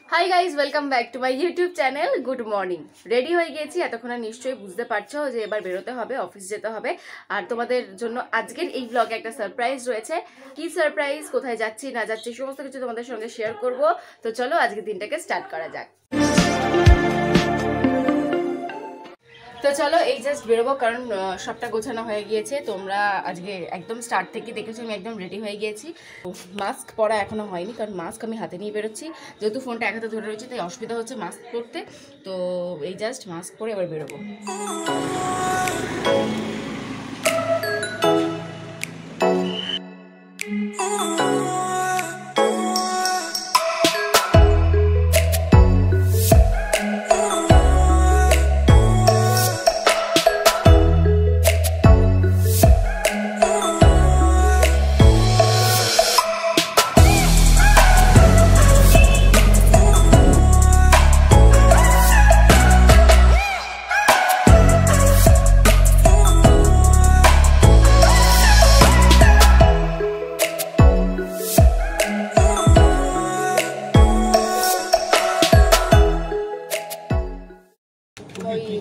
High guys welcome back to my YouTube channel good morning ready हो গেছি এতক্ষণে নিশ্চয়ই বুঝতে পারছো যে এবার বেরোতে হবে অফিস যেতে হবে আর তোমাদের জন্য আজকের এই ব্লগে একটা সারপ্রাইজ রয়েছে কি সারপ্রাইজ কোথায় যাচ্ছি না যাচ্ছি সমস্ত কিছু তোমাদের সঙ্গে শেয়ার করব তো চলো আজকে দিনটাকে স্টার্ট করা যাক তো চলো এই জাস্ট বেরোবো কারণ সবটা গোছানো হয়ে গিয়েছে তোমরা আজকে একদম স্টার্ট থেকে দেখেছো আমি একদম রেডি হয়ে গিয়েছি মাস্ক পরা এখনো হয়নি কারণ মাস্ক আমি হাতে নিয়ে বেরোচ্ছি যেহেতু ফোনটা এক হাতে ধরে রয়েছে তাই অসুবিধা হচ্ছে মাস্ক পরতে তো এই জাস্ট মাস্ক পরে এবার বেরোবো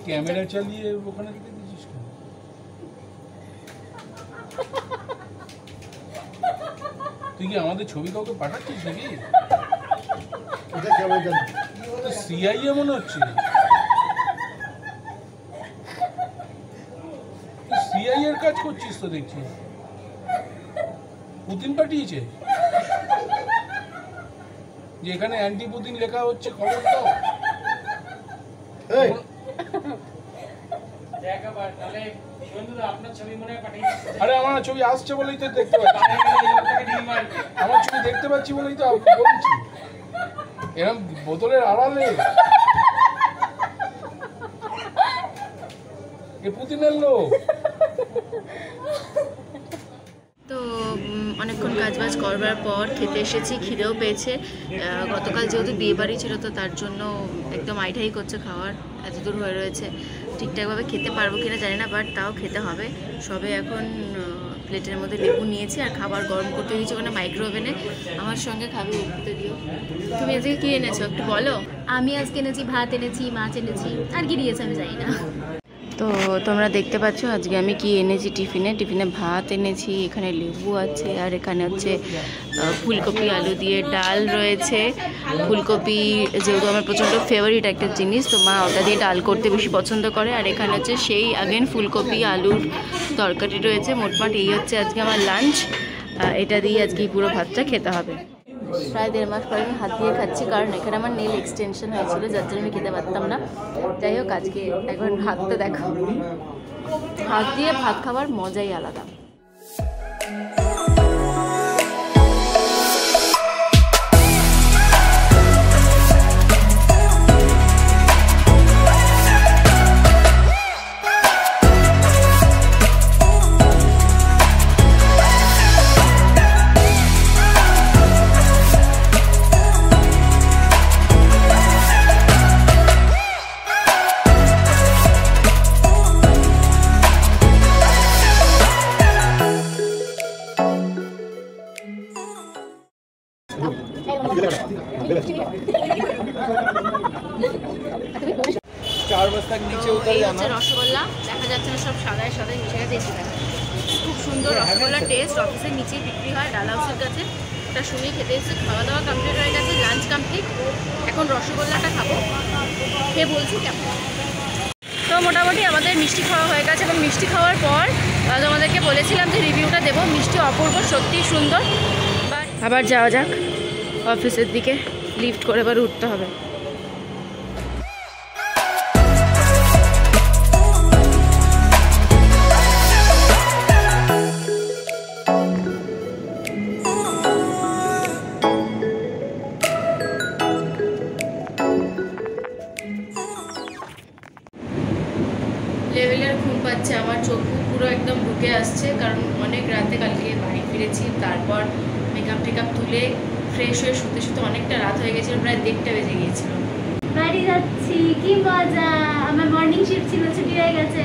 कैमरा चलिए ওখানে দিতে দিছিস কেন তুই কি আমাদের ছবি কাউকে পাঠাচ্ছিস নাকি এটা কেমন জানি তো সিআইএ মনে হচ্ছে সিআইএ এর কাজ করছিস তো দেখছি পুতিন পাঠিয়েছে যে এখানে অ্যান্টি পুতিন লেখা হচ্ছে খবর দাও এই আরে আমার ছবি আসছে বলেই তো দেখতে পাচ্ছি আমার ছবি দেখতে পাচ্ছি বলেই তো বলছি এরকম বোতলের আড়ালে এ পুতিনের লোক তো অনেকক্ষণ কাজবাজ করবার পর খেতে এসেছি খিদেও পেয়েছে গতকাল যেহেতু বিয়ে বাড়ি ছিল তো তার জন্য একদম আইটাই করছে খাওয়ার এত দূর হয়ে রয়েছে ঠিকঠাকভাবে খেতে পারবো কিনা জানি না বাট তাও খেতে হবে সবে এখন প্লেটের মধ্যে লেবু নিয়েছি আর খাবার গরম করতে দিয়েছি ওখানে মাইক্রো ওভেনে আমার সঙ্গে খাবে উঠতে দিও তুমি আজকে কী এনেছো একটু বলো আমি আজকে এনেছি ভাত এনেছি মাছ এনেছি আর কি দিয়েছে আমি জানি না তো তোমরা দেখতে পাচ্ছ আজকে আমি কি এনেছি টিফিনে ভাত এনেছি এখানে লেবু আছে আর এখানে হচ্ছে ফুলকপি আলু দিয়ে ডাল রয়েছে ফুলকপি যেহেতু আমার প্রচণ্ড ফেভারিট একটা জিনিস তো মা ওটা দিয়ে ডাল করতে বেশি পছন্দ করে আর এখানে হচ্ছে সেই আগেন ফুলকপি আলুর তরকারি রয়েছে মোটমাট এই হচ্ছে আজকে আমার লাঞ্চ এটা দিয়ে আজকে পুরো ভাতটা খেতে হবে প্রায় 1.5 মাস পরে আমি হাত দিয়ে খাচ্ছি কারণ এখানে আমার নেল এক্সটেনশন হয়েছিল যার জন্য আমি খেতে পারতাম না যাই হোক আজকে এখন হাতটা দেখো হাত দিয়ে ভাত খাওয়ার মজাই আলাদা রসগোল্লা দেখা যাচ্ছে না সব সাদায় সাদায় মিশে গেছে খুব সুন্দর রসগোল্লার টেস্ট অফিসের নিচেই বিক্রি হয় ডাল হাউসের কাছে ওটা শুনেই খেতে এসেছে খাওয়া দাওয়া কমপ্লিট হয়ে গেছে লাঞ্চ কমপ্লিট এখন রসগোল্লাটা খাবো খেয়ে বলছি কেমন তো মোটামুটি আমাদের মিষ্টি খাওয়া হয়ে গেছে এবং মিষ্টি খাওয়ার পর তোমাদেরকে বলেছিলাম যে রিভিউটা দেবো মিষ্টি অপূর্ব সত্যিই সুন্দর আবার যাওয়া যাক অফিসের দিকে লিফট করে এবার উঠতে হবে লেভেলের ঘুম পাচ্ছে আমার চোখ পুরো একদম ঢুকে আসছে কারণ অনেক রাতে কালকে বাড়ি ফিরেছি তারপর মেকআপ টেকআপ তুলে ফ্রেশ হয়ে শুতে শুতে অনেকটা রাত হয়ে গেছিল প্রায় 1:30টা বেজে গিয়েছিল বাড়ি যাচ্ছি কি মজা আমার মর্নিং শিফট ছিল ছুটি হয়ে গেছে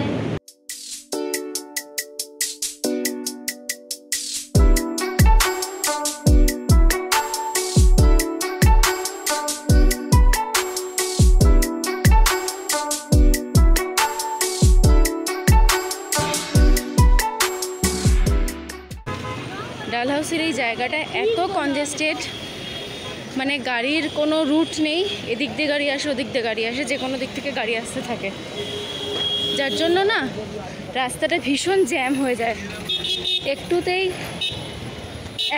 হাউসের এই জায়গাটা এত কনজেস্টেড, মানে গাড়ির কোনো রুট নেই, এদিক দিয়ে গাড়ি আসে ওদিক দিয়ে গাড়ি আসে, যে কোনো দিক থেকে গাড়ি আসতে থাকে, যার জন্য না রাস্তাটা ভীষণ জ্যাম হয়ে যায়, একটুতেই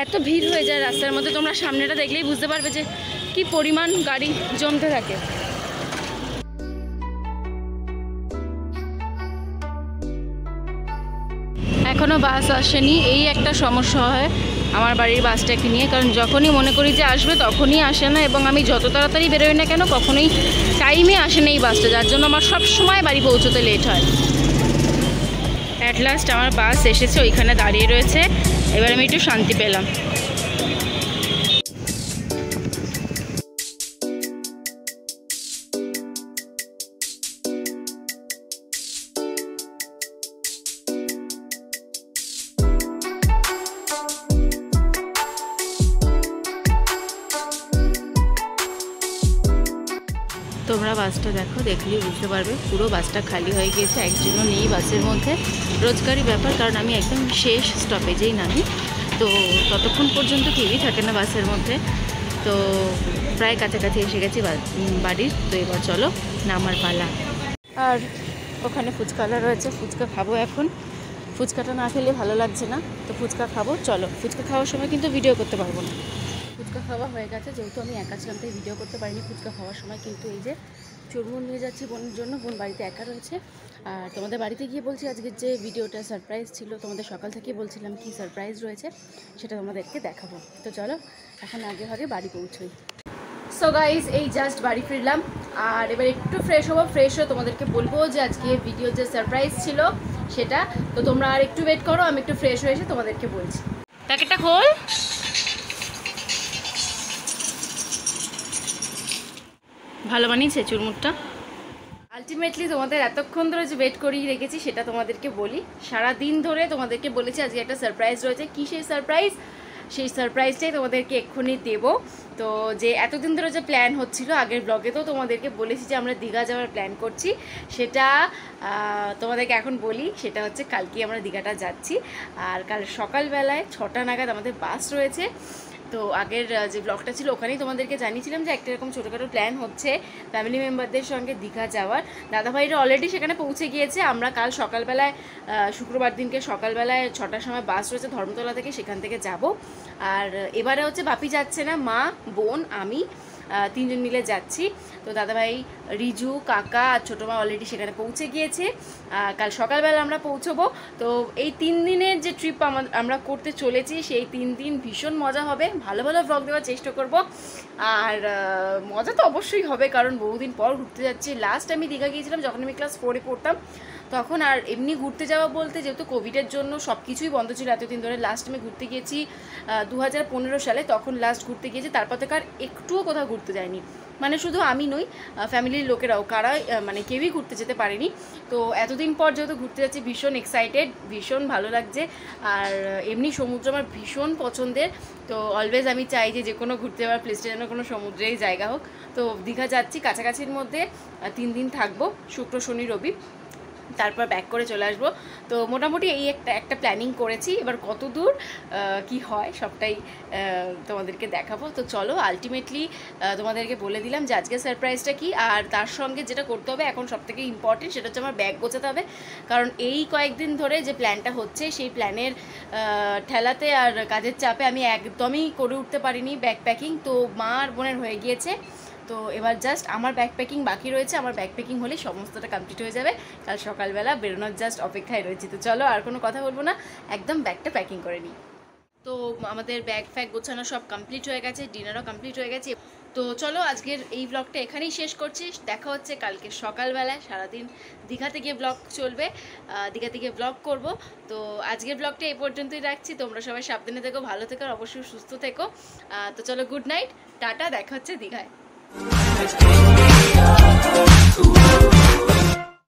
এত ভিড় হয়ে যায় রাস্তার মধ্যে। তোমরা সামনেটা দেখলেই বুঝতে পারবে যে কি পরিমাণ গাড়ি জমতে থাকে। এখনও বাস আসেনি, এই একটা সমস্যা হয় আমার বাড়ির বাসটাকে নিয়ে, কারণ যখনই মনে করি যে আসবে তখনই আসে না, এবং আমি যত তাড়াতাড়ি বেরোই না কেন কখনোই টাইমে আসে না এই বাসটা, যার জন্য আমার সব সময় বাড়ি পৌঁছতে লেট হয়। অ্যাট লাস্ট আমার বাস এসেছে, ওইখানে দাঁড়িয়ে রয়েছে, এবার আমি একটু শান্তি পেলাম। তোমরা বাসটা দেখো, দেখলেই বুঝতে পারবে পুরো বাসটা খালি হয়ে গিয়েছে, একজনও নেই বাসের মধ্যে। রোজগারি ব্যাপার, কারণ আমি একদম শেষ স্টপেজেই নামি, তো ততক্ষণ পর্যন্ত কেউই থাকে না বাসের মধ্যে। তো প্রায় কাছাকাছি এসে গেছি বাড়ির, তো এবার চলো নামার পালা। আর ওখানে ফুচকালা রয়েছে, ফুচকা খাবো এখন। ফুচকাটা না খেলে ভালো লাগছে না, তো ফুচকা খাবো। চলো, ফুচকা খাওয়ার সময় কিন্তু ভিডিও করতে পারবো না। ফুচকা খাওয়া হয়ে গেছে, যেহেতু আমি একা ছিলাম তাই ভিডিও করতে পারিনি ফুচকা খাওয়ার সময়, কিন্তু এই যে চুরমুন নিয়ে যাচ্ছি বোনের জন্য, বোন বাড়িতে একা রয়েছে। আর তোমাদের বাড়িতে গিয়ে বলছি আজকের যে ভিডিওটা সারপ্রাইজ ছিল, তোমাদের সকাল থেকে বলছিলাম কি সারপ্রাইজ রয়েছে সেটা তোমাদেরকে দেখাবো। তো চলো এখন আগে ভাগে বাড়ি পৌঁছোই। সো গাইজ, এই জাস্ট বাড়ি ফিরলাম, আর এবার একটু ফ্রেশ হবো। ফ্রেশ হয়ে তোমাদেরকে বলবো যে আজকে ভিডিও যে সারপ্রাইজ ছিল সেটা। তো তোমরা আর একটু ওয়েট করো, আমি একটু ফ্রেশ হয়ে এসে তোমাদেরকে বলছি। প্যাকেটটা খোল। ভালো বানিয়েছে চুরমুরটা। আলটিমেটলি তোমাদের এতক্ষণ ধরে যে ওয়েট করিয়ে রেখেছি সেটা তোমাদেরকে বলি। সারা দিন ধরে তোমাদেরকে বলেছি আজকে একটা সারপ্রাইজ রয়েছে। কী সেই সারপ্রাইজ? সেই সারপ্রাইজটাই তোমাদেরকে এক্ষুনি দেবো। তো যে এতদিন ধরে যে প্ল্যান হচ্ছিল, আগের ব্লগে তো তোমাদেরকে বলেছি যে আমরা দীঘা যাওয়ার প্ল্যান করছি, সেটা তোমাদেরকে এখন বলি। সেটা হচ্ছে কালকে আমরা দীঘাটা যাচ্ছি, আর কাল সকালবেলায় 6টা নাগাদ আমাদের বাস রয়েছে। তো আগের যে ব্লগটা ছিল ওখানেই তোমাদেরকে জানিয়েছিলাম যে একটা এরকম ছোটোখাটো প্ল্যান হচ্ছে ফ্যামিলি মেম্বারদের সঙ্গে দীঘা যাওয়ার। দাদাভাইরা অলরেডি সেখানে পৌঁছে গিয়েছে। আমরা কাল সকালবেলায়, শুক্রবার দিনকে সকালবেলায় 6টার সময় বাস রয়েছে ধর্মতলা থেকে, সেখান থেকে যাব। আর এবারে হচ্ছে বাপি যাচ্ছে না, মা, বোন, আমি 3জন মিলে যাচ্ছি। তো দাদাভাই, রিজু, কাকা আর ছোটো মা অলরেডি সেখানে পৌঁছে গিয়েছে। কাল সকালবেলা আমরা পৌঁছবো। তো এই 3 দিনের যে ট্রিপ আমরা করতে চলেছি, সেই 3 দিন ভীষণ মজা হবে। ভালো ভালো ব্লগ দেওয়ার চেষ্টা করব, আর মজা তো অবশ্যই হবে, কারণ বহুদিন পর ঘুরতে যাচ্ছি। লাস্ট আমি দীঘা গিয়েছিলাম যখন আমি ক্লাস 4-এ পড়তাম, তখন। আর এমনি ঘুরতে যাওয়া বলতে, যেহেতু কোভিডের জন্য সব কিছুই বন্ধ ছিল এতদিন ধরে, লাস্ট আমি ঘুরতে গিয়েছি 2015 সালে, তখন লাস্ট ঘুরতে গিয়েছি। তারপর থেকে আর একটুও কোথাও ঘুরতে যায়নি, মানে শুধু আমি নই, ফ্যামিলির লোকেরাও, কারা মানে কেউই ঘুরতে যেতে পারেনি। তো এতদিন পর যেহেতু ঘুরতে যাচ্ছি, ভীষণ এক্সাইটেড, ভীষণ ভালো লাগছে। আর এমনি সমুদ্র আমার ভীষণ পছন্দের, তো অলওয়েজ আমি চাই যে কোনো ঘুরতে যাওয়ার প্লেসটা যেন কোনো সমুদ্রেই জায়গা হোক। তো দীঘা যাচ্ছি, কাছাকাছির মধ্যে 3 দিন থাকবো, শুক্র, শনি, রবি, তারপর ব্যাক করে চলে আসবো। তো মোটামুটি এই একটা প্ল্যানিং করেছি। এবার কত দূর কি হয় সবটাই তোমাদেরকে দেখাবো। তো চলো, আলটিমেটলি তোমাদেরকে বলে দিলাম যে আজকে সারপ্রাইজটা কি। আর তার সঙ্গে যেটা করতে হবে এখন সবথেকে ইম্পর্টেন্ট, সেটা হচ্ছে আমার ব্যাগ গোছাতে হবে। কারণ এই কয়েকদিন ধরে যে প্ল্যানটা হচ্ছে, সেই প্ল্যানের ঠেলাতে আর কাজের চাপে আমি একদমই করে উঠতে পারিনি ব্যাগ প্যাকিং। তো মা আর বোনের হয়ে গিয়েছে, তো এবার জাস্ট আমার ব্যাগ প্যাকিং বাকি রয়েছে। আমার ব্যাগ প্যাকিং হলে সমস্তটা কমপ্লিট হয়ে যাবে। কাল সকালবেলা বেরোনোর জাস্ট অপেক্ষায় রয়েছি। তো চলো, আর কোনো কথা বলবো না, একদম ব্যাগটা প্যাকিং করে নিই। তো আমাদের ব্যাগ ফ্যাগ গোছানো সব কমপ্লিট হয়ে গেছে, ডিনারও কমপ্লিট হয়ে গেছে। তো চলো, আজকের এই ব্লগটা এখানেই শেষ করছি। দেখা হচ্ছে কালকে সকালবেলায়। সারাদিন দীঘাতে গিয়ে ব্লগ চলবে, দীঘাতে গিয়ে ব্লগ করব। তো আজকের ব্লগটা এই পর্যন্তই রাখছি। তোমরা সবাই সাবধানে থেকো, ভালো থেকো, অবশ্যই সুস্থ থেকো। তো চলো, গুড নাইট, টাটা, দেখা হচ্ছে দীঘায়।